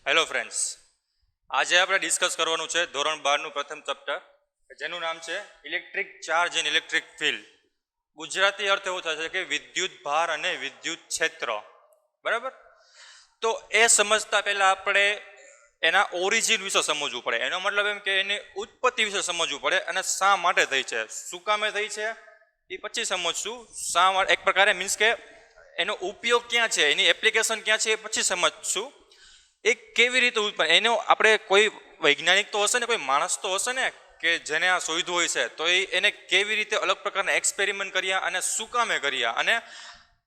Hello friends, આજે આપણે discuss કરવાનું છે ધોરણ 12નું પ્રથમ ચેપ્ટર, જેનું નામ છે electric charge and electric field. Gujarati અર્થ એવો થાય છે કે વિદ્યુત ભાર અને વિદ્યુત ક્ષેત્ર. બરાબર? તો એ સમજતા પહેલા આપણે એના ઓરિજિન વિશે સમજવું પડે. એનો મતલબ એમ કે એની ઉત્પત્તિ વિશે સમજવું પડે અને શા માટે થઈ છે, શું કામે થઈ છે એ પછી સમજશું. શા માટે એક પ્રકારે મીન્સ કે એનો ઉપયોગ ક્યાં છે, એની એપ્લિકેશન ક્યાં છે એ પછી સમજશું. એ કેવી રીતે ઉત્પન્ન, એનો આપણે કોઈ વૈજ્ઞાનિક તો હશે ને, કોઈ માણસ તો હશે ને કે જેને આ શોધ્યું હોય છે, તો એને કેવી રીતે અલગ પ્રકારના એક્સપેરિમેન્ટ કર્યા અને શું કામે કર્યા, અને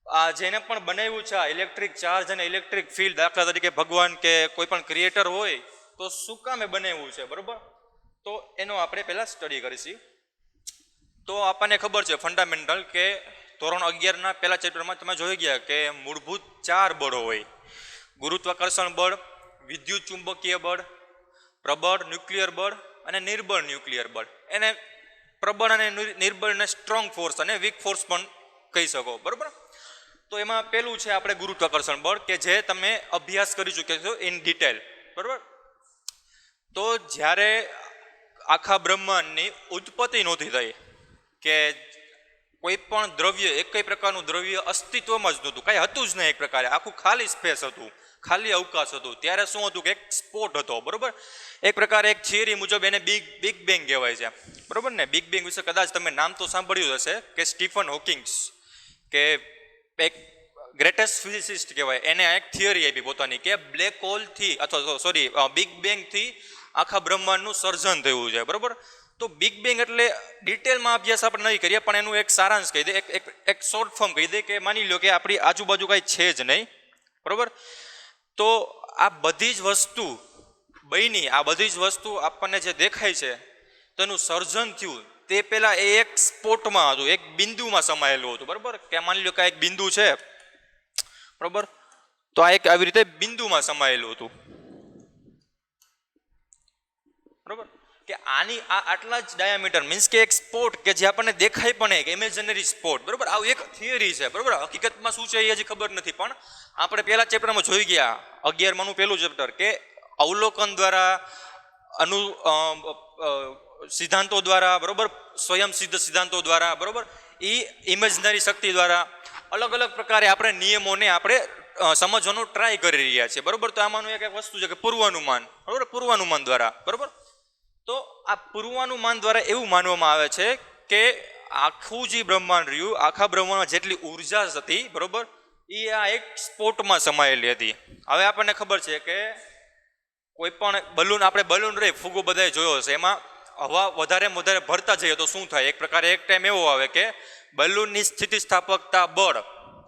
આ જેને પણ બનાવ્યું છે આ ઇલેક્ટ્રિક ચાર્જ અને ઇલેક્ટ્રિક ફિલ્ડ, દાખલા તરીકે ભગવાન કે કોઈ પણ ક્રિએટર હોય તો શું કામે બનાવ્યું છે. બરોબર? તો એનો આપણે પહેલા સ્ટડી કરીશું. તો આપણને ખબર છે ફંડામેન્ટલ કે ધોરણ 11ના પહેલા ચેપ્ટરમાં તમે જોઈ ગયા કે મૂળભૂત 4 બળો હોય: ગુરુત્વાકર્ષણ બળ, વિદ્યુત ચુંબકીય બળ, પ્રબળ ન્યુક્લિયર બળ અને નિર્બળ ન્યુક્લિયર બળ. એને પ્રબળ અને નિર્બળને સ્ટ્રોંગ ફોર્સ અને વીક ફોર્સ પણ કહી શકો. બરોબર? તો એમાં પહેલું છે આપણે ગુરુત્વાકર્ષણ બળ, કે જે તમે અભ્યાસ કરી ચૂક્યા છો ઇન ડિટેલ. બરોબર? તો જ્યારે આખા બ્રહ્માંડની ઉત્પત્તિ નહોતી થઈ, કે કોઈ પણ દ્રવ્ય, એક કઈ પ્રકારનું દ્રવ્ય અસ્તિત્વમાં જ નહોતું, કાંઈ હતું જ નહીં, એક પ્રકારે આખું ખાલી સ્પેસ હતું, ખાલી અવકાશ હતું, ત્યારે શું હતું કે એક સ્પોટ હતો. બરોબર? એક પ્રકારે એક થિયરી મુજબ એને બિગ બેંગ કહેવાય છે. બરોબર ને? બિગ બેંગ વિશે કદાચ તમે નામ તો સાંભળ્યું હશે કે સ્ટીફન હોકિંગ્સ, કે એક ગ્રેટેસ્ટ ફિઝિસિસ્ટ કહેવાય, એને એક થિયરી આપી પોતાની કે બ્લેક હોલથી અથવા બિગ બેંગથી આખા બ્રહ્માંડનું સર્જન થયું છે. બરોબર? તો બિગ બેંગ એટલે ડિટેલમાં અભ્યાસ આપણે નહીં કરીએ, પણ એનું એક સારાંશ કહી દે, એક શોર્ટ ફોર્મ કહી દે કે માની લો કે આપણી આજુબાજુ કાંઈ છે જ નહીં. બરોબર? તો આ બધી જ વસ્તુ બની, આ બધી જ વસ્તુ આપણને જે દેખાય છે તેનું સર્જન થયું તે પહેલાં એ એક સ્પોટમાં હતું, એક બિંદુમાં સમાયેલું હતું. બરોબર? કે માની લો કે આ એક બિંદુ છે. બરોબર? તો આ એક આવી રીતે બિંદુમાં સમાયેલું હતું. બરોબર? કે આની આટલા જ ડાયામીટર, મીન્સ કે એક સ્પોટ કે જે આપણને દેખાય પણ એક ઇમેજનરી સ્પોટ. બરોબર? આવું એક થિયરી છે. બરોબર? હકીકતમાં શું છે એ હજી ખબર નથી, પણ આપણે પહેલા ચેપ્ટરમાં જોઈ ગયા 11માનું પહેલું ચેપ્ટર, કે અવલોકન દ્વારા, સિદ્ધાંતો દ્વારા, બરોબર, સ્વયં સિદ્ધ સિદ્ધાંતો દ્વારા, બરોબર, એ ઇમેજનરી શક્તિ દ્વારા અલગ અલગ પ્રકારે આપણે નિયમોને આપણે સમજવાનો ટ્રાય કરી રહ્યા છીએ. બરોબર? તો આમાંનું એક વસ્તુ છે કે પૂર્વાનુમાન. બરોબર? પૂર્વાનુમાન દ્વારા. બરોબર? તો આ પૂર્વાનુમાન દ્વારા એવું માનવામાં આવે છે કે આખું જે બ્રહ્માંડ રહ્યું, આખા બ્રહ્માંડમાં જેટલી ઉર્જા હતી, બરોબર, એ આ એક સ્પોટમાં સમાયેલી હતી. હવે આપણને ખબર છે કે કોઈ પણ બલૂન, આપણે બલૂન રહી ફુગ્ગો બધાએ જોયો હશે, એમાં હવા વધારે ભરતા જઈએ તો શું થાય? એક પ્રકારે એક ટાઈમ એવો આવે કે બલૂનની સ્થિતિસ્થાપકતા બળ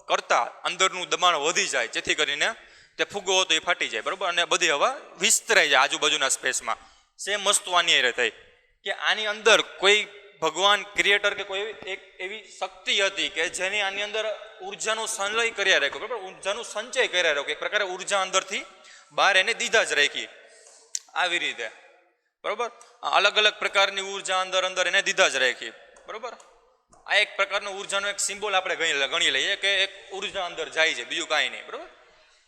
કરતાં અંદરનું દબાણ વધી જાય, જેથી કરીને તે ફુગ્ગો હતો એ ફાટી જાય. બરોબર? અને બધી હવા વિસ્તરાઈ જાય આજુબાજુના સ્પેસમાં. સેમ વસ્તુ આની હારે થઈ કે આની અંદર કોઈ ભગવાન ક્રિએટર કે કોઈ એક એવી શક્તિ હતી કે જેની આની અંદર ઉર્જાનો સંલય કર્યા રાખ્યો. બરાબર? ઉર્જાનું સંચય કર્યા રાખ્યો. એક પ્રકારે ઉર્જા અંદરથી બહાર એને દીધા જ રાખી, આવી રીતે. બરોબર? અલગ અલગ પ્રકારની ઉર્જા અંદર એને દીધા જ રાખી. બરોબર? આ એક પ્રકારનો ઉર્જાનો એક સિમ્બોલ આપણે ગણી લઈએ કે એક ઉર્જા અંદર જાય છે, બીજું કાંઈ નહીં. બરોબર?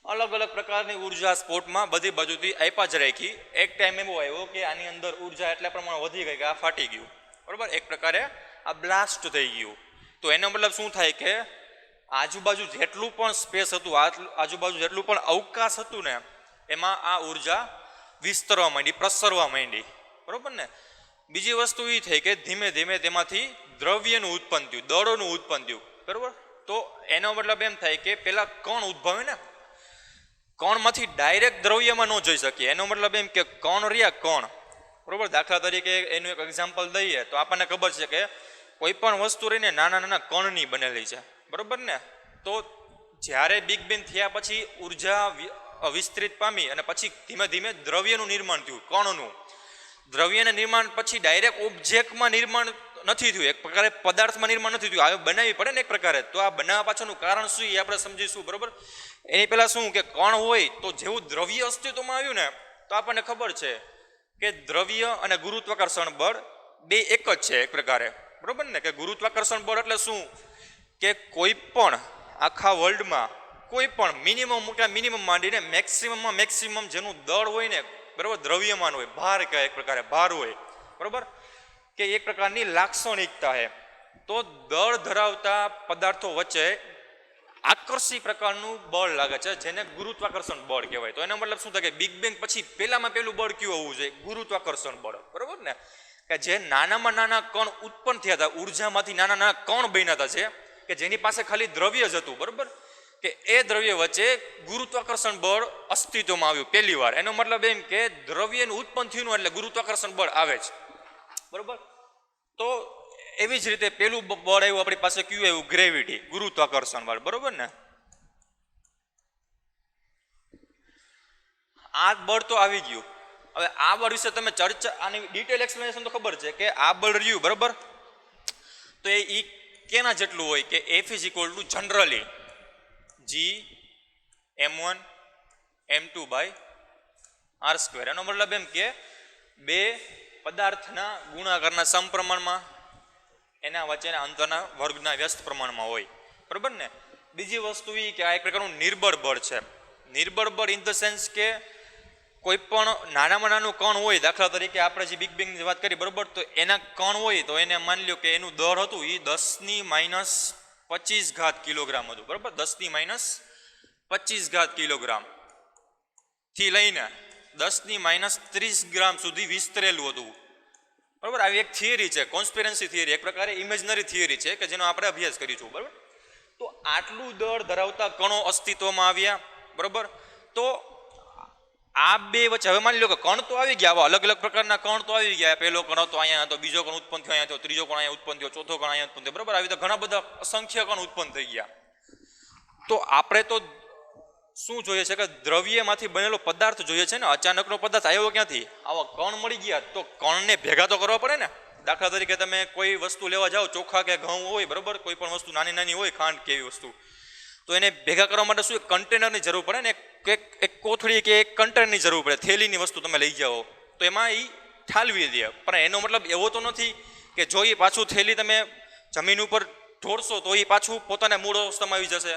અલગ અલગ પ્રકારની ઉર્જા સ્પોટમાં બધી બાજુથી આપ્યા જ રાખી. એક ટાઈમ એવો આવ્યો કે આની અંદર ઉર્જા એટલા પ્રમાણે વધી ગઈ કે આ ફાટી ગયું. બરોબર? એક પ્રકારે આ બ્લાસ્ટ થઈ ગયું. તો એનો મતલબ શું થાય કે આજુબાજુ જેટલું પણ સ્પેસ હતું, આજુબાજુ જેટલું પણ અવકાશ હતું ને, એમાં આ ઉર્જા વિસ્તરવા માંડી, પ્રસરવા માંડી. બરોબર ને? બીજી વસ્તુ એ થઈ કે ધીમે ધીમે તેમાંથી દ્રવ્યનું ઉત્પન્ન થયું, દળોનું ઉત્પન્ન થયું. બરોબર? તો એનો મતલબ એમ થાય કે પેલા કણ ઉદ્ભવે ને, કણમાંથી ડાયરેક્ટ દ્રવ્યમાં ન જઈ શકીએ. એનો મતલબ એમ કે કણ રહ્યા, કણ. બરોબર? દાખલા તરીકે એનું એક એક્ઝામ્પલ દઈએ તો આપણને ખબર છે કે કોઈ પણ વસ્તુ રહીને નાના નાના કણની બનેલી છે. બરોબર ને? તો જ્યારે બિગ બેંગ થયા પછી ઉર્જા વિસ્તૃત પામી અને પછી ધીમે ધીમે દ્રવ્યનું નિર્માણ થયું, કણનું. દ્રવ્યના નિર્માણ પછી ડાયરેક્ટ ઓબ્જેક્ટમાં નિર્માણ નથી થયું, એક પ્રકારે પદાર્થમાં નિર્માણ નથી થયું, હવે બનાવવી પડે ને એક પ્રકારે. તો આ બનાવવા પાછળનું કારણ શું એ આપણે સમજીશું. બરોબર? એની પહેલા શું કે કણ હોય તો જેવું દ્રવ્ય અસ્તિત્વમાં આવ્યું ને, તો આપણને ખબર છે કે દ્રવ્ય અને ગુરુત્વાકર્ષણ બળ બે એક જ છે એક પ્રકારે. બરોબર ને? કે ગુરુત્વાકર્ષણ બળ એટલે શું કે કોઈ પણ આખા વર્લ્ડમાં કોઈ પણ મિનિમમ મોટા મિનિમમ માંડીને મેક્સિમમમાં મેક્સિમમ જેનું દળ હોય ને, બરાબર, દ્રવ્યમાન હોય, ભાર કહેવાય, એક પ્રકારે ભાર હોય, બરાબર, કે એક પ્રકારની લાક્ષણિકતા છે. તો દળ ધરાવતા પદાર્થો વચ્ચે આકર્ષી પ્રકારનું બળ લાગે છે, જેને ગુરુત્વાકર્ષણ બળ કહેવાય. તો એનો મતલબ શું થાય કે બિગ બેંગ પછી પહેલામાં પહેલું બળ કયું હોવું જોઈએ? ગુરુત્વાકર્ષણ બળ, બરાબર ને, કે જે નાનામાં નાના કણ ઉત્પન્ન થયા હતા, ઉર્જામાંથી નાના નાના કણ બન્યા હતા, છે કે જેની પાસે ખાલી દ્રવ્ય જ હતું, બરાબર, કે એ દ્રવ્ય વચ્ચે ગુરુત્વાકર્ષણ બળ અસ્તિત્વમાં આવ્યું પહેલી વાર. એનો મતલબ એમ કે દ્રવ્યનું ઉત્પન્ન થયું એટલે ગુરુત્વાકર્ષણ બળ આવે છે, બરાબર. તો એવી જ રીતે પેલું બળ આવ્યું આપણી પાસે, કયું આવ્યું? ગ્રેવિટી, ગુરુત્વાકર્ષણ બળ, બરાબર ને. આ બળ તો આવી ગયું. હવે આ બળ વિશે તમે ચર્ચા, આની ડિટેલ એક્સપ્લેનેશન તો ખબર છે કે આ બળ રહ્યું, બરાબર, તો એ કેના જેટલું હોય કે F is equal to generally G(m1 m2 r square). એનો મતલબ એમ કે બે પદાર્થના ગુણાકારના સમપ્રમાણમાં એના વચ્ચેના અંતરના વર્ગના વ્યસ્ત પ્રમાણમાં હોય, બરાબર ને. બીજી વસ્તુ એ કે આ એક પ્રકારનું નિર્બળ બળ છે. નિર્બળ બળ ઇન ધ સેન્સ કે કોઈ પણ નાનામાં નાનું કણ હોય, દાખલા તરીકે આપણે જે બિગ બેંગની વાત કરી, બરાબર, તો એના કણ હોય તો એને માની લો કે એનું દળ હતું એ 10⁻25 કિલોગ્રામ હતું, બરાબર, 10⁻25 કિલોગ્રામ થી લઈને 10⁻30 ગ્રામ સુધી વિસ્તરેલું હતું, બરાબર. આવી એક થિયરી છે, કોન્સ્પિરન્સી થિયરી, એક પ્રકારે ઇમેજનરી થિયરી છે કે જેનો આપણે અભ્યાસ કરીશું, બરાબર. તો આટલું દળ ધરાવતા કણો અસ્તિત્વમાં આવ્યા, બરાબર. તો આ બે વચ્ચે હવે માની લો કે કણ તો આવી ગયા, અલગ અલગ પ્રકારના કણ તો આવી ગયા. પહેલો કણ હતો અહીંયા, તો બીજો કણ ઉત્પન્ન થયો અહીંયા, તો ત્રીજો કણ અહીંયા ઉત્પન્ન થયો, ચોથો કણ અહીંયા ઉત્પન્ન થયો, બરાબર. આવી રીતે ઘણા બધા અસંખ્ય કણ ઉત્પન્ન થઈ ગયા. તો આપણે તો શું જોઈએ છે કે દ્રવ્યમાંથી બનેલો પદાર્થ જોઈએ છે ને. અચાનકનો પદાર્થ આવ્યો ક્યાંથી? આવા કણ મળી ગયા તો કણને ભેગા તો કરવા પડે ને. દાખલા તરીકે તમે કોઈ વસ્તુ લેવા જાઓ, ચોખા કે ઘઉં હોય, બરાબર, કોઈ પણ વસ્તુ નાની નાની હોય, ખાંડ કે એવી વસ્તુ, તો એને ભેગા કરવા માટે શું? એક કન્ટેનરની જરૂર પડે ને, એક કોથળી કે એક કન્ટેનરની જરૂર પડે. થેલીની વસ્તુ તમે લઈ જાઓ તો એમાં એ ઠાલવી દે. પણ એનો મતલબ એવો તો નથી કે જો એ પાછું થેલી તમે જમીન ઉપર ઢોળશો તો એ પાછું પોતાના મૂળ અવસ્થામાં આવી જશે,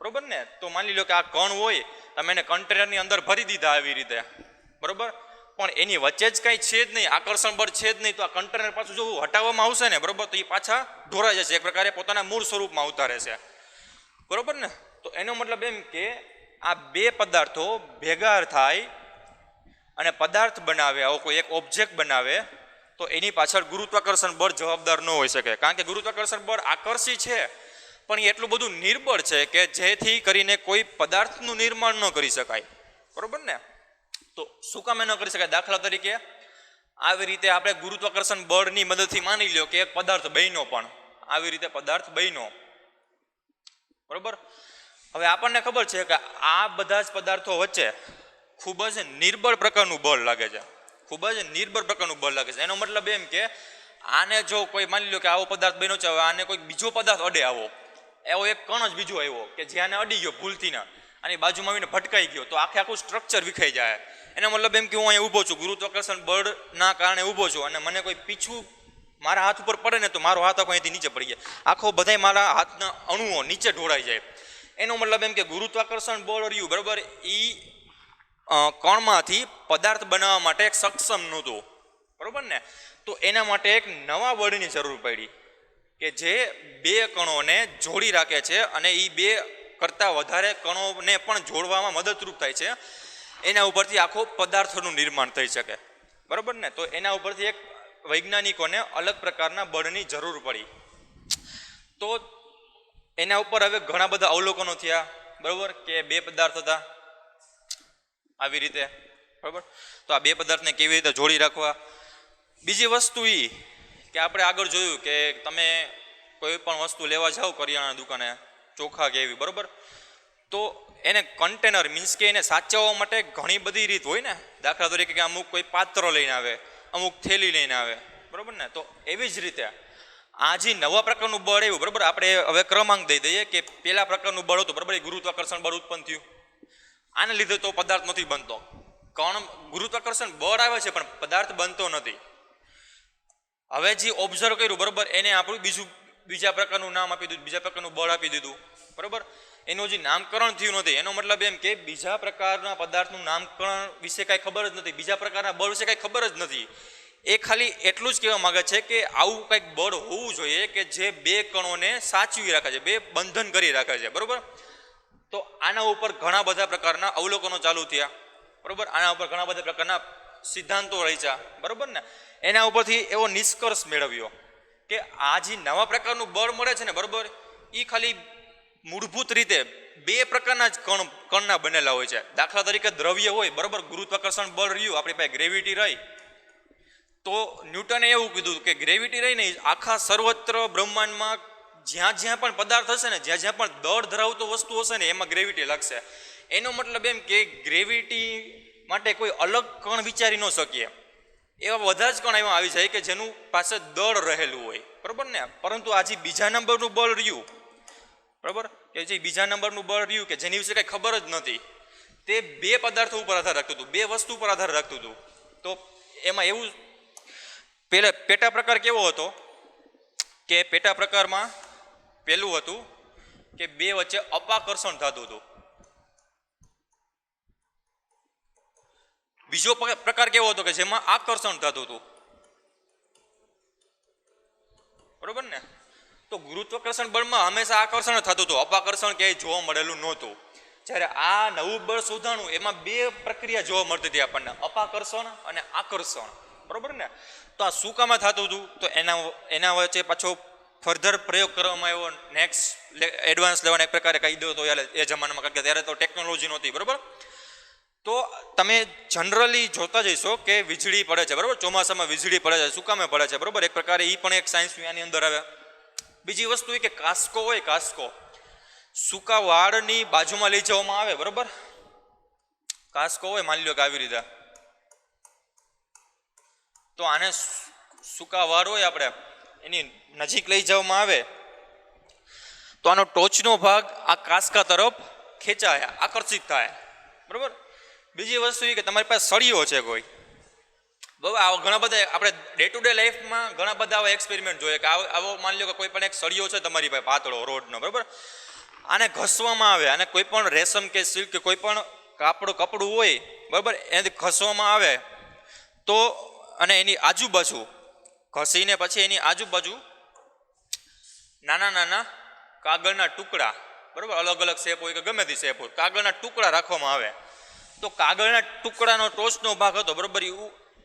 બરોબર ને. તો માની લો કે આ કણ હોય, તમે એને કન્ટેનરની અંદર ભરી દીધા આવી રીતે, બરોબર, પણ એની વચ્ચે જ કંઈ છે જ નહીં, આકર્ષણ બળ છે જ નહીં, તો આ કન્ટેનર પાછું જો હટાવવામાં આવશે ને, બરોબર, તો એ પાછા ઢોરાઈ જશે, એક પ્રકારે પોતાના મૂળ સ્વરૂપમાં આવતા રહેશે, બરોબર ને. તો એનો મતલબ એમ કે આ બે પદાર્થો ભેગા થાય અને પદાર્થ બનાવે, આવો કોઈ એક ઓબ્જેક્ટ બનાવે, તો એની પાછળ ગુરુત્વાકર્ષણ બળ જવાબદાર ન હોઈ શકે. કારણ કે ગુરુત્વાકર્ષણ બળ આકર્ષી છે, પણ એ એટલું બધું નિર્બળ છે કે જેથી કરીને કોઈ પદાર્થનું નિર્માણ ન કરી શકાય, બરોબર ને. તો શું કામ ન કરી શકાય? દાખલા તરીકે આવી રીતે આપણે ગુરુત્વાકર્ષણ બળની મદદથી માની લો કે એક પદાર્થ બન્યો, પણ આવી રીતે પદાર્થ બન્યો, બરોબર. હવે આપણને ખબર છે કે આ બધા જ પદાર્થો વચ્ચે ખૂબ જ નિર્બળ પ્રકારનું બળ લાગે છે, ખૂબ જ નિર્બળ પ્રકારનું બળ લાગે છે. એનો મતલબ એમ કે આને જો કોઈ માની લો કે આવો પદાર્થ બન્યો છે, હવે આને કોઈ બીજો પદાર્થ અડે, એવો એક કણ જ બીજો આવ્યો કે જે આને અડી ગયો ભૂલથી ના, આની બાજુમાં આવીને ભટકાઈ ગયો, તો આખું સ્ટ્રક્ચર વિખાઈ જાય. એનો મતલબ એમ કે હું અહીંયા ઊભો છું, ગુરુત્વાકર્ષણ બળના કારણે ઊભો છું, અને મને કોઈ પીછું મારા હાથ ઉપર પડે ને તો મારો હાથ આખો અહીંથી નીચે પડી જાય, આખો બધાય મારા હાથના અણુઓ નીચે ઢોળાઈ જાય. એનો મતલબ એમ કે ગુરુત્વાકર્ષણ બળ રહ્યું, બરાબર, એ કણમાંથી પદાર્થ બનાવવા માટે એક સક્ષમ નહોતું, બરોબર ને. તો એના માટે એક નવા બળની જરૂર પડી કે જે બે કણોને જોડી રાખે છે અને એ બે કરતાં વધારે કણોને પણ જોડવામાં મદદરૂપ થાય છે. એના ઉપરથી આખો પદાર્થનું નિર્માણ થઈ શકે, બરાબર ને. તો એના ઉપરથી એક વૈજ્ઞાનિકોને અલગ પ્રકારના બળની જરૂર પડી. તો એના ઉપર હવે ઘણા બધા અવલોકનો થયા, બરાબર, કે બે પદાર્થ હતા આવી રીતે, બરાબર. તો આ બે પદાર્થને કેવી રીતે જોડી રાખવા. બીજી વસ્તુ એ કે આપણે આગળ જોયું કે તમે કોઈ પણ વસ્તુ લેવા જાઓ કરિયાણા દુકાને, ચોખા કે એવી, બરાબર, તો એને કન્ટેનર મીન્સ કે એને સાચવવા માટે ઘણી બધી રીત હોય ને. દાખલા તરીકે કે અમુક કોઈ પાત્ર લઈને આવે, અમુક થેલી લઈને આવે, બરાબર ને. તો એવી જ રીતે આ જે નવા પ્રકારનું બળ આવ્યું, બરાબર, આપણે હવે ક્રમાંક દઈ દઈએ કે પેલા પ્રકારનું બળ હતું, બરાબર, એ ગુરુત્વાકર્ષણ બળ ઉત્પન્ન થયું, આને લીધે તો પદાર્થ નથી બનતો. ગુરુત્વાકર્ષણ બળ આવે છે પણ પદાર્થ બનતો નથી. હવે જે ઓબ્ઝર્વ કર્યું, બરાબર, એને આપણું બીજા પ્રકારનું નામ આપી દીધું, બીજા પ્રકારનું બળ આપી દીધું, બરોબર. એનું હજી નામકરણ થયું નથી, એનો મતલબ એમ કે બીજા પ્રકારના પદાર્થનું નામકરણ વિશે કાંઈ ખબર જ નથી, બીજા પ્રકારના બળ વિશે કાંઈ ખબર જ નથી. એ ખાલી એટલું જ કહેવા માંગે છે કે આવું કંઈક બળ હોવું જોઈએ કે જે બે કણોને સાચવી રાખે છે, બે બંધન કરી રાખે છે. બરોબર. તો આના ઉપર ઘણા બધા પ્રકારના અવલોકનો ચાલુ થયા. બરોબર. આના ઉપર ઘણા બધા પ્રકારના સિદ્ધાંતો રચ્યા. બરોબર ને. એના ઉપરથી એવો નિષ્કર્ષ મેળવ્યો કે આ જે નવા પ્રકારનું બળ મળે છે ને, બરોબર, એ ખાલી મૂળભૂત રીતે બે પ્રકારના જ કણના બનેલા હોય છે. દાખલા તરીકે દ્રવ્ય હોય, બરોબર, ગુરુત્વાકર્ષણ બળ રહ્યું, આપણી પાસે ગ્રેવિટી રહી, તો ન્યૂટને એવું કીધું કે ગ્રેવિટી રહીને આખા સર્વત્ર બ્રહ્માંડમાં જ્યાં જ્યાં પણ પદાર્થ હશે ને, જ્યાં જ્યાં પણ દળ ધરાવતો વસ્તુ હશે ને, એમાં ગ્રેવિટી લાગશે. એનો મતલબ એમ કે ગ્રેવિટી માટે કોઈ અલગ કણ વિચારી ન શકીએ. એવા બધા જ કણ એમાં આવી જાય કે જેનું પાસે દળ રહેલું હોય. બરોબર ને. પરંતુ આ જે બીજા નંબરનું બળ રહ્યું, બરોબર, કે જે બીજા નંબરનું બળ રહ્યું કે જેની વિશે કંઈ ખબર જ નથી, તે બે પદાર્થો ઉપર આધાર રાખતું હતું, બે વસ્તુ ઉપર આધાર રાખતું હતું. તો એમાં એવું પેટા પ્રકાર કેવો હતો કે પેટા પ્રકારમાં પેલું હતું કે બે વચ્ચે અપાકર્ષણ થતું હતું. બીજો પ્રકાર કેવો હતો કે જેમાં આકર્ષણ થતું હતું. બરોબર ને. તો ગુરુત્વાકર્ષણ બળમાં હંમેશા આકર્ષણ થતું હતું, અપાકર્ષણ ક્યાંય જોવા મળેલું નહોતું. જ્યારે આ નવું બળ શોધાણું એમાં બે પ્રક્રિયા જોવા મળતી હતી આપણને, અપાકર્ષણ અને આકર્ષણ. બરોબર ને. તો આ શું કામમાં થતું હતું? તો એના વચ્ચે પાછો ફર્ધર પ્રયોગ કરવામાં આવ્યો. નેક્સ્ટ એડવાન્સ લેવાના એક પ્રકારે કહી દો તો એ જમાનામાં, કારણ કે ત્યારે તો ટેકનોલોજી નહોતી. બરોબર. તો તમે જનરલી જોતા જઈશો કે વીજળી પડે છે. બરોબર. ચોમાસામાં વીજળી પડે છે. શું કામે પડે છે? બરોબર. એક પ્રકારે એ પણ એક સાયન્સ આની અંદર આવે. બીજી વસ્તુ એ કે કાસ્કો હોય, કાસ્કો સૂકા વાળની બાજુમાં લઈ જવામાં આવે. બરોબર. કાસ્કો હોય, માની લો કે આવી રીતે, તો આને સૂકા વાળ હોય આપણે એની નજીક લઈ જવામાં આવે તો આનો ટોચનો ભાગ આ કાસ્કા તરફ ખેંચાય, આકર્ષિત થાય. બરોબર. બીજી વસ્તુ એ કે તમારી પાસે સળીઓ છે કોઈ, બરાબર, આવા ઘણા બધા આપણે ડે ટુ ડે લાઈફમાં ઘણા બધા આવા એક્સપેરિમેન્ટ જોઈએ કે આવો માની લો કે કોઈ પણ એક સળીઓ છે તમારી પાસે પાતળો રોડનો, બરાબર, આને ઘસવામાં આવે, અને કોઈ પણ રેશમ કે સિલ્ક કે કોઈ પણ કપડું હોય, બરાબર, એનાથી ઘસવામાં આવે તો, અને એની આજુબાજુ ઘસીને પછી એની આજુબાજુ નાના નાના કાગળના ટુકડા, બરાબર, અલગ અલગ શેપ હોય કે ગમે તે શેપ હોય, કાગળના ટુકડા રાખવામાં આવે. તો કાગળના ટુકડાનો ટોચનો ભાગ હતો, બરાબર, એ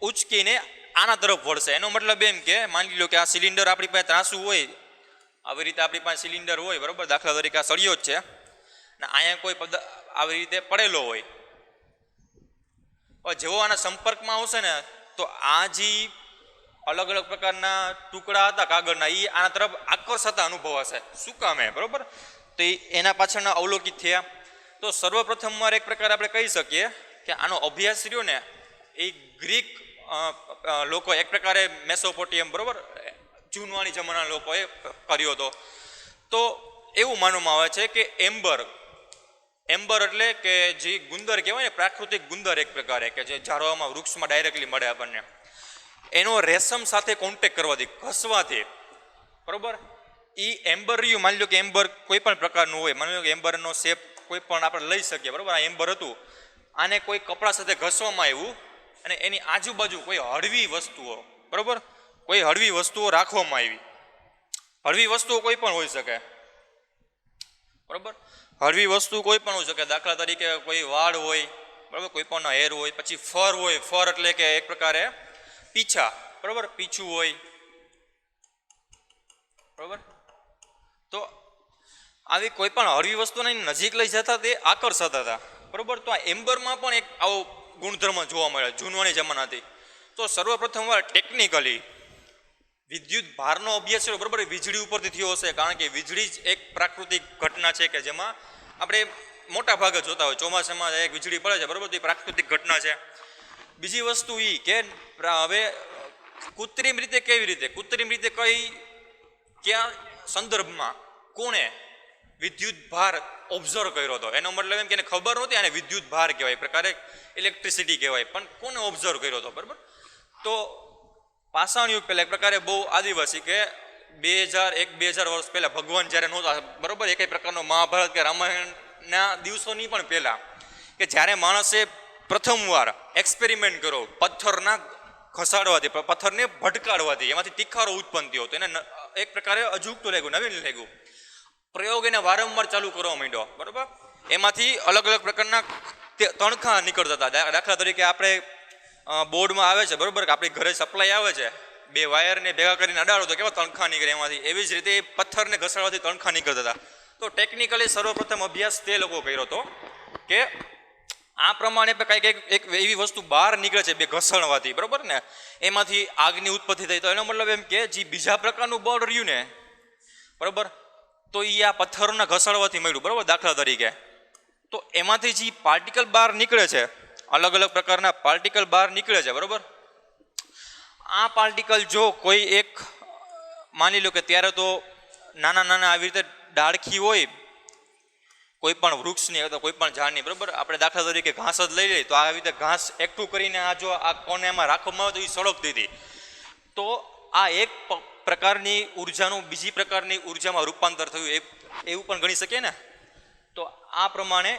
ઉચકીને આના તરફ વળશે. એનો મતલબ એમ કે માની લો કે આ સિલિન્ડર આપણી પાસે ત્રાસું હોય, આવી રીતે આપણી પાસે સિલિન્ડર હોય, બરાબર, દાખલા તરીકે આ સળિયો જ છે ને અહીંયા કોઈ આવી રીતે પડેલો હોય, જેવો આના સંપર્કમાં આવશે ને તો આ જે અલગ અલગ પ્રકારના ટુકડા હતા કાગળના એ આના તરફ આકર્ષતા અનુભવાશે. શું કામે? બરોબર. તો એના પાછળના અવલોકિત થયા. તો સર્વપ્રથમ વાર એક પ્રકાર આપણે કહી શકીએ કે આનો અભ્યાસ રહ્યો ને એ ગ્રીક લોકો, એક પ્રકારે મેસોપોટિયમ, બરોબર, જૂનવાણી જમાના લોકોએ કર્યો હતો. તો એવું માનવામાં આવે છે કે એમ્બર એટલે કે જે ગુંદર કહેવાય ને, પ્રાકૃતિક ગુંદર એક પ્રકારે કે જે ઝાડવામાં વૃક્ષમાં ડાયરેક્ટલી મળે આપણને, એનો રેશમ સાથે કોન્ટેક્ટ કરવાથી, ઘસવાથી, બરોબર, એ એમ્બર રહ્યું. માની લો કે એમ્બર કોઈ પણ પ્રકારનું હોય, માની લો કે એમ્બરનો શેપ કોઈ પણ આપણે લઈ શકીએ, બરોબર, આ એમ્બર હતું, આને કોઈ કપડા સાથે ઘસવામાં આવ્યું અને એની આજુબાજુ કોઈ હળવી વસ્તુઓ, બરોબર, કોઈ હળવી વસ્તુઓ રાખવામાં આવી. હળવી વસ્તુઓ કોઈ પણ હોઈ શકે, બરોબર, હળવી વસ્તુ કોઈ પણ હોઈ શકે. દાખલા તરીકે કોઈ વાળ હોય, બરોબર, કોઈ પણ હેર હોય, પછી ફર હોય, ફર એટલે કે એક પ્રકારે પીછા, બરોબર, પીછું હોય, બરોબર. તો આવી કોઈ પણ હળવી વસ્તુને નજીક લઈ જતા તે આકર્ષતા હતા, બરોબર. તો આ એમ્બરમાં પણ એક આવો ગુણધર્મ જોવા મળે જૂનવાણી જમાનાથી. તો સર્વપ્રથમ વાર ટેકનિકલી વિદ્યુત ભારનો અભ્યાસ છે, બરોબર, વીજળી ઉપરથી થયો હશે, કારણ કે વીજળી જ એક પ્રાકૃતિક ઘટના છે કે જેમાં આપણે મોટા ભાગે જોતા હોય. ચોમાસામાં એક વીજળી પડે છે, બરોબર, તો એ પ્રાકૃતિક ઘટના છે. બીજી વસ્તુ એ કે હવે કૃત્રિમ રીતે કેવી રીતે, કૃત્રિમ રીતે કઈ ક્યાં સંદર્ભમાં કોણે વિદ્યુત ભાર ઓબ્ઝર્વ કર્યો હતો, એનો મતલબ એમ કે એને ખબર નહોતી આને વિદ્યુત ભાર કહેવાય, પ્રકારે ઇલેક્ટ્રિસિટી કહેવાય, પણ કોને ઓબ્ઝર્વ કર્યો હતો, બરાબર. તો પાષાણ યુગ પહેલા એક પ્રકારે બહુ આદિવાસી કે બે હજાર વર્ષ પહેલાં ભગવાન જ્યારે નહોતા, બરાબર, એ કંઈ પ્રકારનો મહાભારત કે રામાયણના દિવસોની પણ પહેલાં, કે જ્યારે માણસે પ્રથમવાર એક્સપેરિમેન્ટ કરો પથ્થરના ઘસાડવાથી, પથ્થરને ભટકાડવાથી એમાંથી તિખારો ઉત્પન્ન થયો, તો એને એક પ્રકારે અજુગતું લાગ્યું, નવીન લાગ્યું. પ્રયોગ એને વારંવાર ચાલુ કરવા માંડ્યો, બરાબર. એમાંથી અલગ અલગ પ્રકારના તણખા નીકળતા હતા. દાખલા તરીકે આપણે બોર્ડમાં આવે છે, બરાબર, કે આપણી ઘરે સપ્લાય આવે છે, બે વાયરને ભેગા કરીને અડાડો તો કેવા તણખા નીકળે એમાંથી, એવી જ રીતે પથ્થરને ઘસાડવાથી તણખા નીકળતા હતા. તો ટેકનિકલી સર્વપ્રથમ અભ્યાસ તે લોકો કર્યો હતો કે આ પ્રમાણે કંઈક એક એવી વસ્તુ બહાર નીકળે છે બે ઘસણવાથી, બરાબર ને, એમાંથી આગની ઉત્પત્તિ થઈ. તો એનો મતલબ એમ કે જે બીજા પ્રકારનું બળ રહ્યું ને, બરાબર, તો એ આ પથ્થરના ઘસાડવાથી મળ્યું, બરાબર, દાખલા તરીકે. તો એમાંથી જે પાર્ટિકલ બહાર નીકળે છે, અલગ અલગ પ્રકારના પાર્ટિકલ બહાર નીકળે છે, બરાબર. આ પાર્ટિકલ જો કોઈ એક માની લો કે ત્યારે તો નાના નાના આવી રીતે ડાળખી હોય કોઈ પણ વૃક્ષની અથવા કોઈ પણ ઝાડની, બરાબર, આપણે દાખલા તરીકે ઘાસ જ લઈ લઈએ તો આવી રીતે ઘાસ એકઠું કરીને આ જો આ કોનેમાં રાખવામાં આવે તો એ સળગતી હતી. તો આ એક પ્રકારની ઉર્જાનું બીજી પ્રકારની ઉર્જામાં રૂપાંતર થયું એવું પણ ગણી શકીએ ને. તો આ પ્રમાણે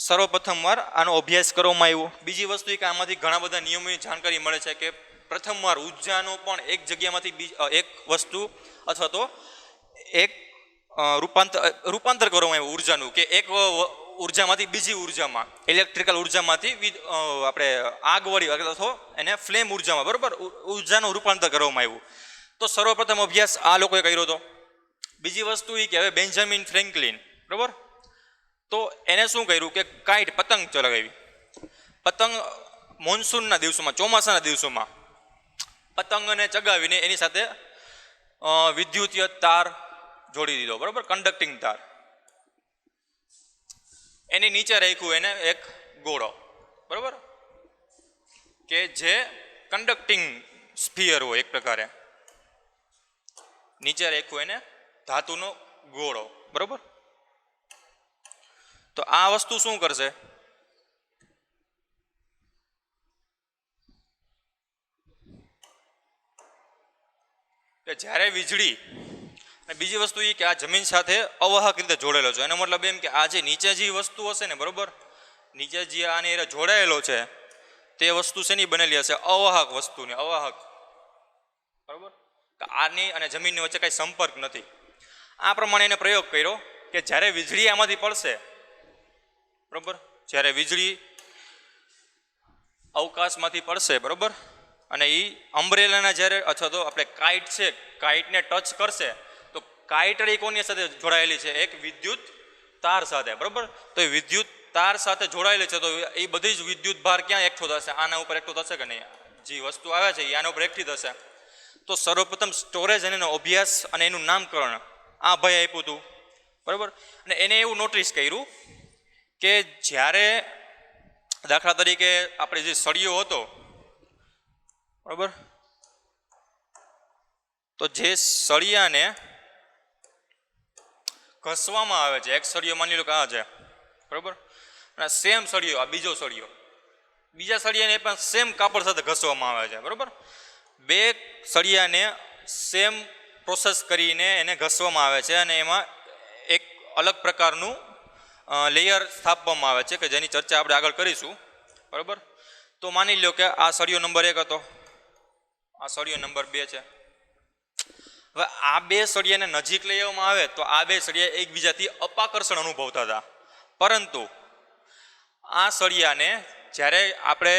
સર્વપ્રથમવાર આનો અભ્યાસ કરવામાં આવ્યો. બીજી વસ્તુ એ કે આમાંથી ઘણા બધા નિયમોની જાણકારી મળે છે કે પ્રથમવાર ઉર્જાનો પણ એક જગ્યામાંથી એક વસ્તુ અથવા તો એક રૂપાંતર કરવામાં આવ્યું ઉર્જાનું, કે એક ઉર્જામાંથી બીજી ઉર્જામાં, ઇલેક્ટ્રિકલ ઉર્જામાંથી આપણે આગવાળી અથવા એને ફ્લેમ ઉર્જામાં, બરાબર, ઉર્જાનું રૂપાંતર કરવામાં આવ્યું. તો સર્વપ્રથમ અભ્યાસ આ લોકોએ કર્યો હતો. બીજી વસ્તુ એ કે હવે બેન્જામિન ફ્રેન્કલિન, બરાબર, તો એને શું કર્યું કે કાઇટ પતંગ ચલાવી. પતંગ મોન્સૂનના દિવસોમાં, ચોમાસાના દિવસોમાં પતંગને ચગાવીને એની સાથે વિદ્યુતીય તાર જોડી દીધો, બરાબર, કન્ડક્ટિંગ તાર. એની નીચે રાખ્યું એને એક ગોળો, બરાબર, કે જે કન્ડક્ટિંગ સ્ફિયર હોય એક પ્રકારે. નીચે રાખ્યું એને ધાતુનો ગોળો, બરાબર. તો આ વસ્તુ શું કરશે કે જ્યારે વીજળી, અને બીજી વસ્તુ એ કે આ જમીન સાથે અવાહક રીતે જોડેલો છે. એનો મતલબ એમ કે આ જે નીચે જે વસ્તુ હશે ને, બરાબર, નીચે જે આની એને જોડાયેલો છે તે વસ્તુ શેની બનેલી હશે? અવાહક વસ્તુની, અવાહક, બરાબર. આની અને જમીનની વચ્ચે કાંઈ સંપર્ક નથી. આ પ્રમાણે એને પ્રયોગ કર્યો કે જ્યારે વીજળી આમાંથી પડશે, બરાબર, જ્યારે વીજળી અવકાશમાંથી પડશે, બરાબર, અને એ અમ્બ્રેલાના જ્યારે અથવા તો આપણે કાઇટ છે, કાઇટને ટચ કરશે તો કાઇટ કોની સાથે જોડાયેલી છે? એક વિદ્યુત તાર સાથે, બરાબર. તો એ વિદ્યુત તાર સાથે જોડાયેલી છે, તો એ બધી જ વિદ્યુત ભાર ક્યાં એકઠો થશે? આના ઉપર એકઠો થશે કે નહીં? જે વસ્તુ આવે છે એ આના ઉપર એકઠી થશે. તો સર્વપ્રથમ સ્ટોરેજ અને એનો અભ્યાસ અને એનું નામકરણ આ ભાઈ આપ્યું હતું, બરાબર. અને એને એવું નોટિસ કર્યું કે જ્યારે દાખલા તરીકે આપણે જે સળિયો હતો, બરાબર, તો જે સળિયાને ઘસવામાં આવે છે, એક સળિયો માની લો કે આ છે, બરાબર, અને સેમ સળિયો આ બીજો સળિયો, બીજા સળિયાને પણ સેમ કાપડ સાથે ઘસવામાં આવે છે, બરાબર. બે સળિયાને સેમ પ્રોસેસ કરીને એને ઘસવામાં આવે છે અને એમાં એક અલગ પ્રકારનું લેયર સ્થાપવામાં આવે છે કે જેની ચર્ચા આપણે આગળ કરીશું, બરાબર. તો માની લો કે આ સળિયો નંબર 1 હતો, આ સળિયો નંબર 2 છે. હવે આ બે સળિયાને નજીક લઈ આવવામાં આવે તો આ બે સળિયા એકબીજાથી અપાકર્ષણ અનુભવતા હતા, પરંતુ આ સળિયાને જ્યારે આપણે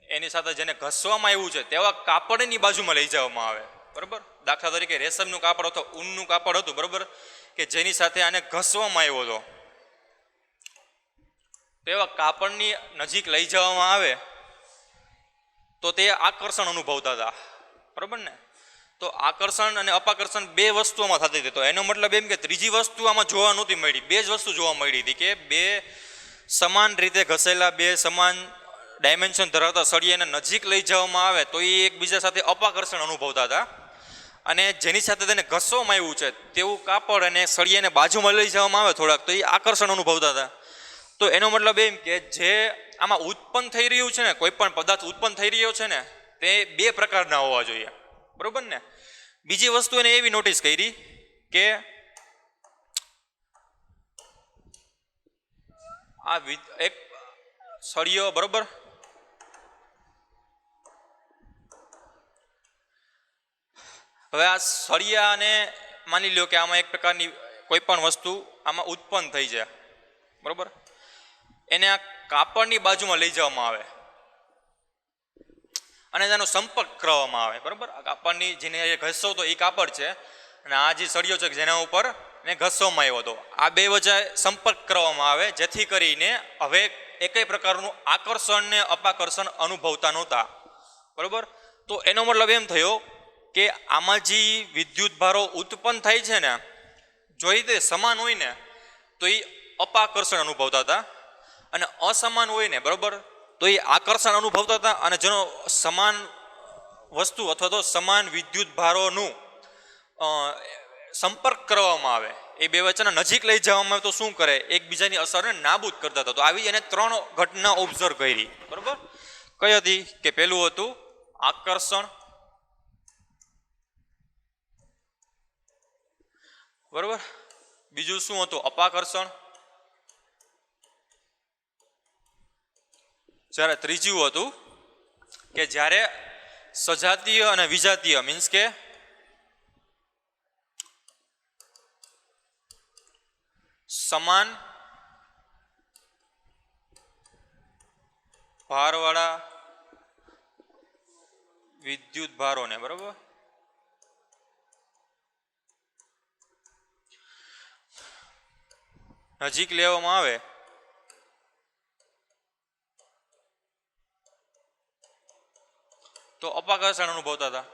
એની સાથે જેને ઘસવામાં આવ્યું છે તેવા કાપડની બાજુમાં લઈ જવામાં આવે, બરાબર. દાખલા તરીકે રેશમનું કાપડ અથવા ઊનનું કાપડ હતું, બરાબર, કે જેની સાથે આને ઘસવામાં આવ્યો હતો, તેવા કાપડની નજીક લઈ જવામાં આવે તો તે આકર્ષણ અનુભવતા હતા, બરાબર ને. તો આકર્ષણ અને અપાકર્ષણ બે વસ્તુઓમાં થતી હતી. તો એનો મતલબ એમ કે ત્રીજી વસ્તુ આમાં જોવા નહોતી મળી, બે જ વસ્તુ જોવા મળી હતી કે બે સમાન રીતે ઘસેલા, બે સમાન ડાયમેન્શન ધરાવતા સળિયાને નજીક લઈ જવામાં આવે તો એ એકબીજા સાથે અપાકર્ષણ અનુભવતા હતા, અને જેની સાથે તેને ઘસવામાં આવ્યું છે તેવું કાપડ અને સળિયાને બાજુમાં લઈ જવામાં આવે થોડાક તો એ આકર્ષણ અનુભવતા હતા. તો એનો મતલબ એમ કે જે આમાં ઉત્પન્ન થઈ રહ્યું છે ને, કોઈ પણ પદાર્થ ઉત્પન્ન થઈ રહ્યો છે ને, તે બે પ્રકારના હોવા જોઈએ, બરોબર ને. બીજી વસ્તુ એને એવી નોટિસ કરી કે આ એક સળિયો, બરોબર, હવે આ સળિયાને માની લ્યો કે આમાં એક પ્રકારની કોઈ પણ વસ્તુ આમાં ઉત્પન્ન થઈ જાય, બરોબર, એને આ કાપડની બાજુમાં લઈ જવામાં આવે અને તેનો સંપર્ક કરવામાં આવે, બરોબર. આ કાપડની જેને ઘસો તો એ કાપડ છે અને આ જે સળિયો છે જેના ઉપર એને ઘસવામાં આવ્યો હતો, આ બે વચ્ચે સંપર્ક કરવામાં આવે જેથી કરીને હવે એકેય પ્રકારનું આકર્ષણ ને અપાકર્ષણ અનુભવતા નહોતા, બરોબર. તો એનો મતલબ એમ થયો કે આમાં જે વિદ્યુત ભારો ઉત્પન્ન થાય છે ને, જો એ સમાન હોય ને તો એ અપાકર્ષણ અનુભવતા હતા અને અસમાન હોય ને, બરોબર, તો એ આકર્ષણ અનુભવતા હતા. અને જેનો સમાન વસ્તુ અથવા તો સમાન વિદ્યુત ભારોનું સંપર્ક કરવામાં આવે, એ બે વચ્ચેના નજીક લઈ જવામાં આવે તો શું કરે, એકબીજાની અસરને નાબૂદ કરતા હતા. તો આવી એને 3 ઘટના ઓબ્ઝર્વ કરી, બરોબર. કઈ હતી કે પેલું હતું આકર્ષણ, બરોબર, બીજું શું હતું અપાકર્ષણ, જ્યારે ત્રીજું હતું કે જ્યારે સજાતીય અને વિજાતીય મીન્સ કે સમાન ભારવાળા વિદ્યુત ભારોને, બરોબર, નજીક લેવામાં આવે તો અપાકર્ષણ અનુભવતા હતા.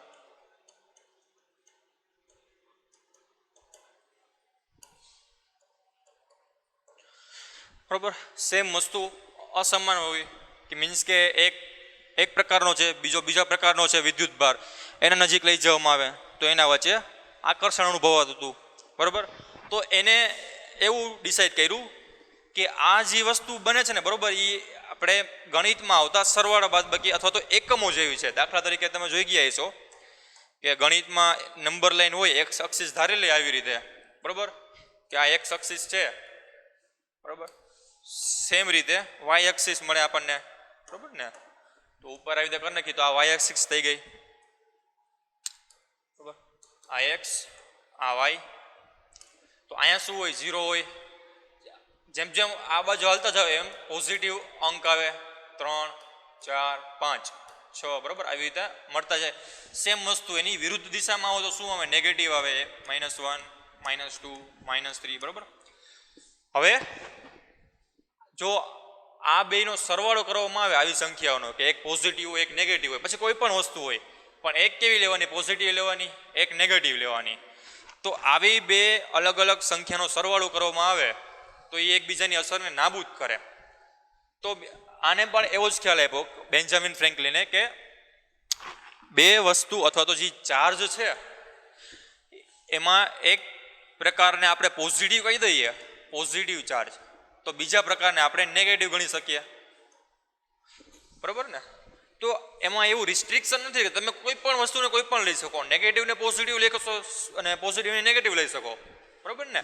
બરોબર. સેમ વસ્તુ અસમાન હોય કે મીન્સ કે એક પ્રકારનો છે, બીજા પ્રકારનો છે વિદ્યુત ભાર, એને નજીક લઈ જવામાં આવે તો એના વચ્ચે આકર્ષણ અનુભવાતું હતું, બરોબર. તો એને એવું ડિસાઈડ કર્યું કે આ જે વસ્તુ બને છે ને, બરોબર, એ આપણે ગણિતમાં આવતા સરવાળા બાદબાકી અથવા તો એકમો જેવી છે. દાખલા તરીકે તમે જોઈ ગયા છો કે ગણિતમાં નંબર લાઈન હોય, એક્સ અક્ષિસ ધારેલી આવી રીતે, બરોબર, કે આ એક્સ અક્ષિસ છે, બરોબર, સેમ રીતે વાય એક્સિસ મળે આપણને, બરોબર ને. તો ઉપર આવી રીતે કરી નાખી તો આ વાય એક્સિસ થઈ ગઈ, બરોબર, આ એક્સ આ વાય. તો અહીંયા શું હોય, 0 હોય. જેમ જેમ આ બાજુ હાલતા જાવ એમ પોઝિટિવ અંક આવે, 3 4 5 6, બરોબર, આવી રીતે મળતા જાય. સેમ વસ્તુ એની વિરુદ્ધ દિશામાં આવો તો શું આવે, નેગેટિવ આવે, -1 -2 -3, બરોબર. હવે જો આ બેનો સરવાળો કરવામાં આવે આવી સંખ્યાઓનો કે એક પોઝિટિવ હોય એક નેગેટિવ હોય, પછી કોઈ પણ વસ્તુ હોય પણ એક કેવી લેવાની, પોઝિટિવ લેવાની, એક નેગેટિવ લેવાની. તો આવી બે અલગ અલગ સંખ્યાનો સરવાળો કરવામાં આવે તો એ એકબીજાની અસરને નાબૂદ કરે. તો આને પણ એવો જ ખ્યાલ આપ્યો બેન્જામિન ફ્રેન્કલિને કે બે વસ્તુ અથવા તો જે ચાર્જ છે એમાં એક પ્રકારને આપણે પોઝિટિવ કહી દઈએ, પોઝિટિવ ચાર્જ, તો બીજા પ્રકારને આપણે નેગેટિવ ગણી શકીએ, બરોબર ને. તો એમાં એવું રિસ્ટ્રિક્શન નથી કે તમે કોઈ પણ વસ્તુને કોઈ પણ લઈ શકો, નેગેટિવ ને પોઝિટિવ લઈ શકો અને પોઝિટિવ ને નેગેટિવ લઈ શકો, બરોબર ને.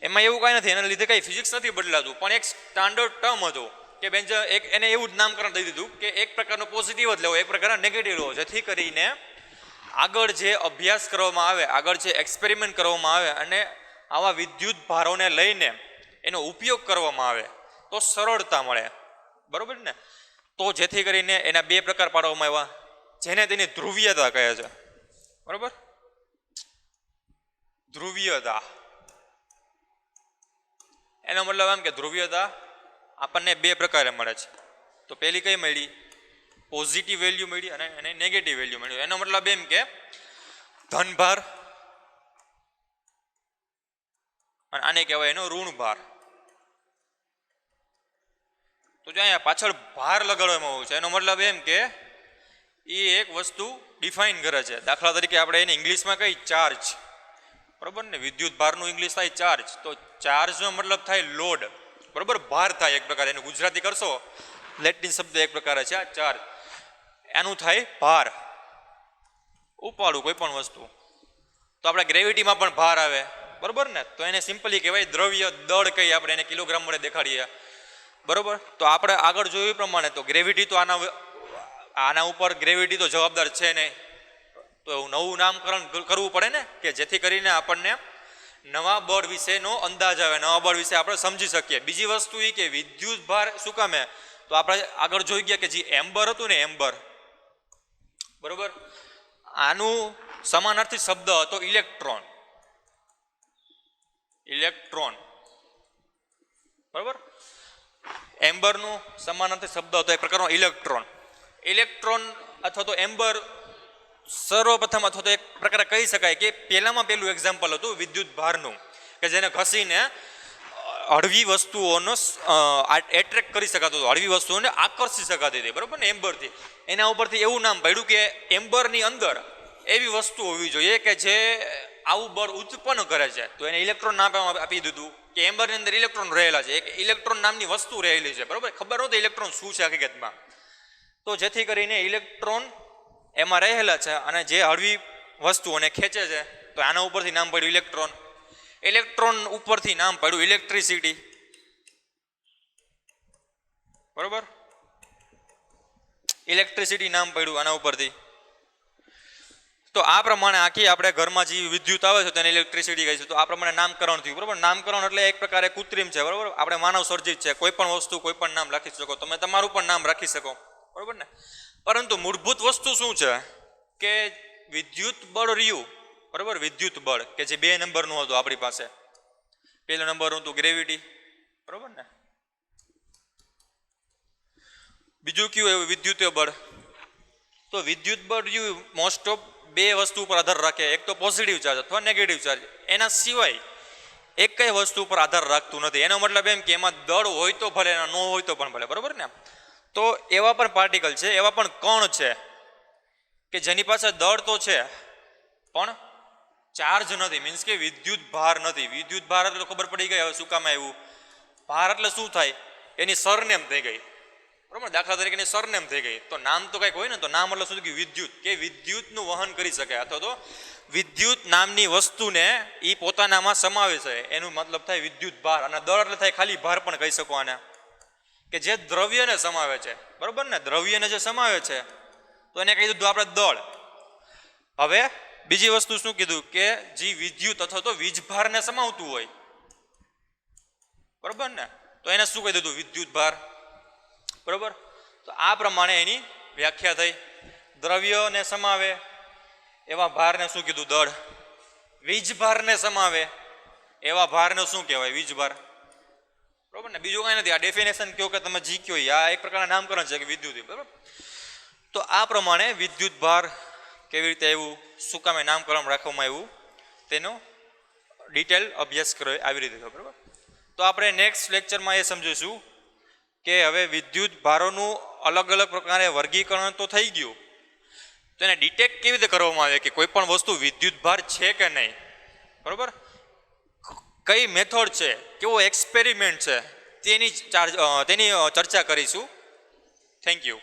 એમાં એવું કાંઈ નથી, એના લીધે કાંઈ ફિઝિક્સ નથી બદલાતું, પણ એક સ્ટાન્ડર્ડ ટર્મ હતું કે બેન એક એને એવું જ નામકરણ દઈ દીધું કે એક પ્રકારનો પોઝિટિવ જ લેવો, એક પ્રકારનો નેગેટિવ લેવો, જેથી કરીને આગળ જે અભ્યાસ કરવામાં આવે, આગળ જે એક્સપેરિમેન્ટ કરવામાં આવે અને આવા વિદ્યુત ભારોને લઈને એનો ઉપયોગ કરવામાં આવે તો સરળતા મળે, બરોબર ને. તો જેથી કરીને એના બે પ્રકાર પાડવામાં આવ્યા, જેને તેની ધ્રુવીયતા કહે છે, બરોબર. ધ્રુવીયતા એનો મતલબ એમ કે ધ્રુવીયતા આપણને બે પ્રકારે મળે છે. તો પહેલી કઈ મળી, પોઝિટિવ વેલ્યુ મળી અને નેગેટિવ વેલ્યુ મળ્યું. એનો મતલબ એમ કે ધનભાર અને આને કહેવાય એનો ઋણભાર. તો જો અહીંયા પાછળ ભાર લગાડવામાં આવ્યો છે, એનો મતલબ એમ કે એ એક વસ્તુ ડિફાઇન કરે છે. દાખલા તરીકે આપણે એને ઇંગ્લિશમાં કઈ ચાર્જ, બરોબર ને, વિદ્યુત ભારનું ઇંગ્લિશ થાય ચાર્જ, તો ચાર્જનો મતલબ થાય લોડ, બરોબર, ભાર થાય એક પ્રકાર. એનું ગુજરાતી કરશો લેટિન શબ્દ એક પ્રકારે છે આ ચાર્જ. એનું થાય ભાર, ઉપાડવું કોઈ પણ વસ્તુ. તો આપણે ગ્રેવિટીમાં પણ ભાર આવે, બરોબર ને? તો એને સિમ્પલી કહેવાય દ્રવ્ય દળ, કહીએ આપણે એને કિલોગ્રામ વડે દેખાડીએ, બરોબર? તો આપણે આગળ જોયું એ પ્રમાણે તો ગ્રેવિટી તો આના ઉપર ગ્રેવિટી તો જવાબદાર છે નહીં, તો એવું નવું નામકરણ કરવું પડે ને, કે જેથી કરીને આપણને નવા બળ વિશેનો અંદાજ આવે, નવા બળ વિશે આપણે સમજી શકીએ. બીજી વસ્તુ એ કે વિદ્યુત ભાર શું કામે, તો આપણે આગળ જોઈ ગયા કે જે એમ્બર હતું ને, એમ્બર, બરોબર, આનું સમાનાર્થી શબ્દ હતો ઇલેક્ટ્રોન. ઇલેક્ટ્રોન, બરોબર, એમ્બરનું સમાનાર્થી શબ્દ હતો એક પ્રકારનો ઇલેક્ટ્રોન. ઇલેક્ટ્રોન અથવા તો એમ્બર સર્વપ્રથમ અથવા તો એક પ્રકારે કહી શકાય કે પહેલામાં પહેલું એક્ઝામ્પલ હતું વિદ્યુત ભારનું, કે જેને ઘસીને હળવી વસ્તુઓનો એટ્રેક્ટ કરી શકાતું હતું, હળવી વસ્તુઓને આકર્ષી શકાતી હતી, બરોબર ને, એમ્બરથી. એના ઉપરથી એવું નામ પડ્યું કે એમ્બરની અંદર એવી વસ્તુ હોવી જોઈએ કે જે આવું બળ ઉત્પન્ન કરે છે, તો એને ઇલેક્ટ્રોન નામ આપી દીધું કે એમ્બરની અંદર ઇલેક્ટ્રોન રહેલા છે, એક ઇલેક્ટ્રોન નામની વસ્તુ રહેલી છે, બરોબર. ખબર નહોતી ઇલેક્ટ્રોન શું છે હકીકતમાં. તો જેથી કરીને ઇલેક્ટ્રોન એમાં રહેલા છે અને જે હળવી વસ્તુઓને ખેંચે છે, તો આના ઉપરથી નામ પડ્યું ઇલેક્ટ્રોન. ઇલેક્ટ્રોન ઉપરથી નામ પડ્યું ઇલેક્ટ્રિસિટી, બરોબર. ઇલેક્ટ્રિસિટી નામ પડ્યું આના ઉપરથી. તો આ પ્રમાણે આખી આપણે ઘરમાં જે વિદ્યુત આવે છે તેને ઇલેક્ટ્રિસિટી કહે છે. તો આ પ્રમાણે નામકરણ થયું, બરોબર. નામકરણ એટલે એક પ્રકારે કૃત્રિમ છે, બરોબર. આપણે માનવ સર્જિત છે, કોઈ પણ વસ્તુ કોઈ પણ નામ રાખી શકો, તમે તમારું પણ નામ રાખી શકો, બરોબર ને. પરંતુ મૂળભૂત વસ્તુ શું છે કે વિદ્યુત બળ રહ્યું, બરોબર, વિદ્યુત બળ કે જે 2 નંબરનું હતું આપણી પાસે. પહેલો નંબર હતું ગ્રેવિટી, બરોબર ને. બીજું કયું એવું વિદ્યુતીય બળ. તો વિદ્યુત બળ રહ્યું મોસ્ટ ઓફ 2 વસ્તુ ઉપર આધાર રાખે, એક તો પોઝિટિવ ચાર્જ અથવા નેગેટિવ ચાર્જ. એના સિવાય એક કઈ વસ્તુ ઉપર આધાર રાખતું નથી. એનો મતલબ એમ કે એમાં દળ હોય તો ભલે, એના ન હોય તો પણ ભલે, બરોબર ને. તો એવા પણ પાર્ટિકલ છે, એવા પણ કણ છે કે જેની પાસે દળ તો છે પણ ચાર્જ નથી, મીન્સ કે વિદ્યુત ભાર નથી. વિદ્યુત ભાર એટલે ખબર પડી ગઈ હવે શું કામ આવ્યું. ભાર એટલે શું થાય, એની સરનેમ થઈ ગઈ, બરોબર. દાખલા તરીકે એની સરનેમ થઈ ગઈ, તો નામ તો કંઈક હોય ને, તો નામ એટલે શું થયું, વિદ્યુત, કે વિદ્યુતનું વહન કરી શકે, અથવા તો વિદ્યુત નામની વસ્તુને એ પોતાનામાં સમાવે છે, એનું મતલબ થાય વિદ્યુત ભાર. અને દળ એટલે થાય ખાલી ભાર પણ કહી શકો આને, કે જે દ્રવ્યને સમાવે છે, બરોબર ને. દ્રવ્યને જે સમાવે છે તો એને કહી દીધું આપણે દળ. હવે બીજી વસ્તુ શું કીધું કે જે વિદ્યુત અથવા તો વીજભારને સમાવતું હોય, બરોબર ને, તો એને શું કહી દીધું, વિદ્યુત ભાર, બરોબર. તો આ પ્રમાણે એની વ્યાખ્યા થઈ. દ્રવ્યને સમાવે એવા ભારને શું કીધું, દળ. વીજભારને સમાવે એવા ભારને શું કહેવાય, વીજભાર, બરોબર ને. બીજું કઈ નથી, આ ડેફિનેશન કયો કે તમે જી કયો, આ એક પ્રકારના નામકરણ છે કે વિદ્યુત, બરોબર. તો આ પ્રમાણે વિદ્યુત ભાર કેવી રીતે આવ્યું, શું કામે નામકરણ રાખવામાં આવ્યું, તેનો ડિટેલ અભ્યાસ કર્યો આવી રીતે, બરોબર. તો આપણે નેક્સ્ટ લેક્ચરમાં એ સમજીશું કે હવે વિદ્યુત ભારોનું અલગ અલગ પ્રકારે વર્ગીકરણ તો થઈ ગયું, તો એને ડિટેક્ટ કેવી રીતે કરવામાં આવે કે કોઈ પણ વસ્તુ વિદ્યુત ભાર છે કે નહીં, બરોબર. કઈ મેથડ છે, કેવો એક્સપેરિમેન્ટ છે, તેની ચર્ચા કરીશું. Thank you.